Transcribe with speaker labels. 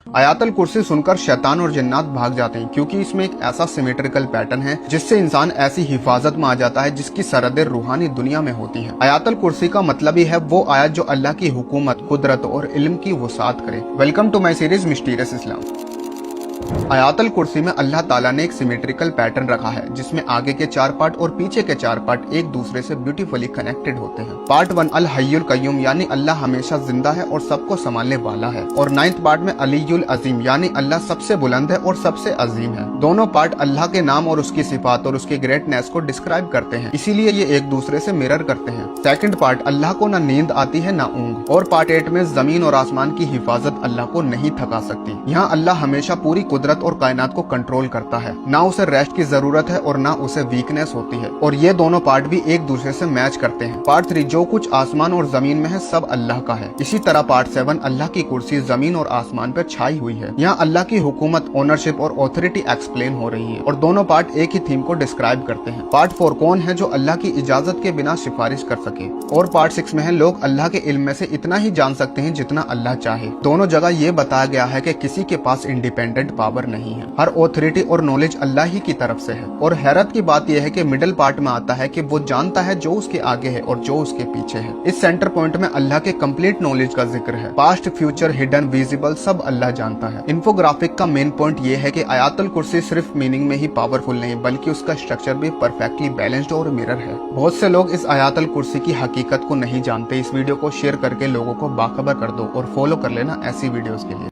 Speaker 1: आयातल कुर्सी सुनकर शैतान और जिन्नात भाग जाते हैं, क्योंकि इसमें एक ऐसा सिमेट्रिकल पैटर्न है जिससे इंसान ऐसी हिफाजत में आ जाता है जिसकी सरहदें रूहानी दुनिया में होती हैं। आयातल कुर्सी का मतलब ही है वो आयत जो अल्लाह की हुकूमत, कुदरत और इल्म की वसात करे। Welcome to my series mysterious Islam. आयातल कुर्सी में अल्लाह ताला ने एक सिमेट्रिकल पैटर्न रखा है जिसमें आगे के 4 पार्ट और पीछे के 4 पार्ट एक दूसरे से ब्यूटीफुली कनेक्टेड होते हैं। पार्ट 1 अल हय्युल कय्यूम यानी अल्लाह हमेशा जिंदा है और सबको संभालने वाला है, और 9th पार्ट में अलीयुल अजीम यानी अल्लाह सबसे बुलंद है और सबसे अजीम है। दोनों पार्ट अल्लाह के नाम और उसकी सिफात और उसकी ग्रेटनेस को डिस्क्राइब करते हैं, इसीलिए ये एक दूसरे से मिरर करते हैं। सेकंड पार्ट अल्लाह को न नींद आती है न ऊंघ, और पार्ट 8 में जमीन और आसमान की हिफाजत अल्लाह को नहीं थका सकती। यहाँ अल्लाह हमेशा पूरी कुदरत और कायनात को कंट्रोल करता है, ना उसे रेस्ट की जरूरत है और ना उसे वीकनेस होती है, और ये दोनों पार्ट भी एक दूसरे से मैच करते हैं। पार्ट 3 जो कुछ आसमान और जमीन में है सब अल्लाह का है। इसी तरह पार्ट 7 अल्लाह की कुर्सी जमीन और आसमान पर छाई हुई है। यहाँ अल्लाह की हुकूमत, ओनरशिप और ऑथोरिटी एक्सप्लेन हो रही है, और दोनों पार्ट एक ही थीम को डिस्क्राइब करते हैं। पार्ट 4 कौन है जो अल्लाह की इजाजत के बिना सिफारिश कर सके, और पार्ट 6 में है लोग अल्लाह के इल्म में से इतना ही जान सकते हैं जितना अल्लाह चाहे। दोनों जगह ये बताया गया है कि किसी के पास इंडिपेंडेंट पावर नहीं है, हर ऑथोरिटी और नॉलेज अल्लाह ही की तरफ से है। और हैरत की बात यह है कि मिडिल पार्ट में आता है कि वो जानता है जो उसके आगे है और जो उसके पीछे है। इस सेंटर पॉइंट में अल्लाह के कंप्लीट नॉलेज का जिक्र है। पास्ट, फ्यूचर, हिडन, विजिबल सब अल्लाह जानता है। इन्फोग्राफिक का मेन पॉइंट ये है कि आयातुल कुर्सी सिर्फ मीनिंग में ही पावरफुल नहीं बल्कि उसका स्ट्रक्चर भी परफेक्टली बैलेंस्ड और मिरर है। बहुत से लोग इस आयातुल कुर्सी की हकीकत को नहीं जानते। इस वीडियो को शेयर करके लोगों को बाखबर कर दो और फॉलो कर लेना ऐसी वीडियोस के लिए।